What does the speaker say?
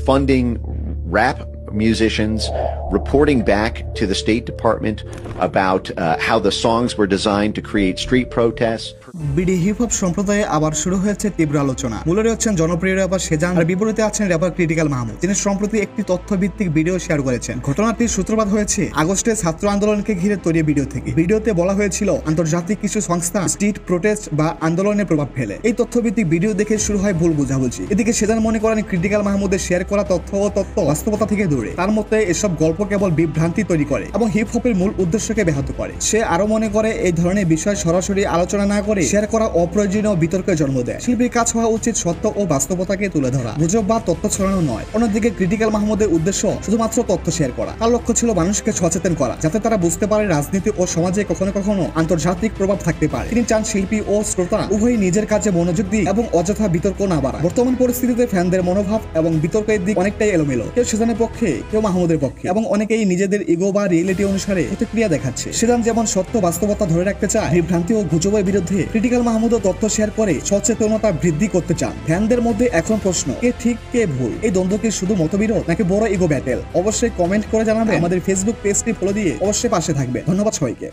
funding rap musicians, reporting back to the State Department about how the songs were designed to create street protests. BD hip hop সম্প্রদায়ে আবার শুরু হয়েছে তীব্র আলোচনা। মূলে হচ্ছেন জনপ্রিয় র্যাপার সেজান, আর বিপরীতে আছেন র্যাপার ক্রিটিক্যাল মাহমুদ, যিনি সম্প্রতি একটি তথ্যভিত্তিক ভিডিও শেয়ার করেছেন। ঘটনাটির সূত্রপাত হয়েছে আগস্টে ছাত্র আন্দোলনকে ঘিরে তৈরি ভিডিও থেকে। ভিডিওতে বলা হয়েছিল আন্তর্জাতিক কিছু সংস্থা স্ট্রিট প্রোটেস্ট বা আন্দোলনের প্রভাব ফেলে। এই তথ্যভিত্তিক ভিডিও দেখে শুরু হয় ভুল বোঝাবুঝি। এদিকে সেজান মনে করেন ক্রিটিক্যাল মাহমুদের শেয়ার করা তথ্য বাস্তবতা থেকে দূরে। তার মতে এসব গল্প কেবল বিভ্রান্তি তৈরি করে এবং হিপ হপের মূল উদ্দেশ্যকে ব্যাহত করে। সে আরো মনে করে এই ধরনের বিষয় সরাসরি আলোচনা না করে শেয়ার করা অপ্রয়োজনীয় বিতর্কের জন্ম দেয়। শিল্পীর কাজ হওয়া উচিত সত্য ও বাস্তবতাকে তুলে ধরা, গুজব বা তথ্য ছড়ানো নয়। অন্যদিকে ক্রিটিক্যাল মাহমুদের উদ্দেশ্য শুধুমাত্র তথ্য শেয়ার করা। তার লক্ষ্য ছিল মানুষকে সচেতন করা, যাতে তারা বুঝতে পারে রাজনীতি ও সমাজে কখনো কখনো আন্তর্জাতিক প্রভাব থাকতে পারে। তিনি চান শিল্পী ও শ্রোতা উভয়ই নিজের কাজে মনোযোগ দিয়ে এবং অযথা বিতর্ক না বাড়ায়। বর্তমান পরিস্থিতিতে ফ্যানদের মনোভাব এবং বিতর্কের দিক অনেকটাই এলোমেলো। কেউ সেজানের পক্ষে, কেউ মাহমুদের পক্ষে, এবং অনেকেই নিজেদের ইগো বা রিয়েলিটি অনুসারে প্রতিক্রিয়া দেখাচ্ছে। সেজান যেমন সত্য বাস্তবতা ধরে রাখতে চায়, বিভ্রান্তি ও গুজবের বিরুদ্ধে ক্রিটিক্যাল মাহমুদও তথ্য শেয়ার করে সচেতনতা বৃদ্ধি করতে চান। ফ্যানদের মধ্যে এখন প্রশ্ন, কে ঠিক কে ভুল? এই দ্বন্দ্ব কি শুধু মতবিরোধ নাকি বড় ইগো ব্যাটেল? অবশ্যই কমেন্ট করে জানাবে। আমাদের ফেসবুক পেজটি ফলো দিয়ে অবশ্যই পাশে থাকবে। ধন্যবাদ সবাইকে।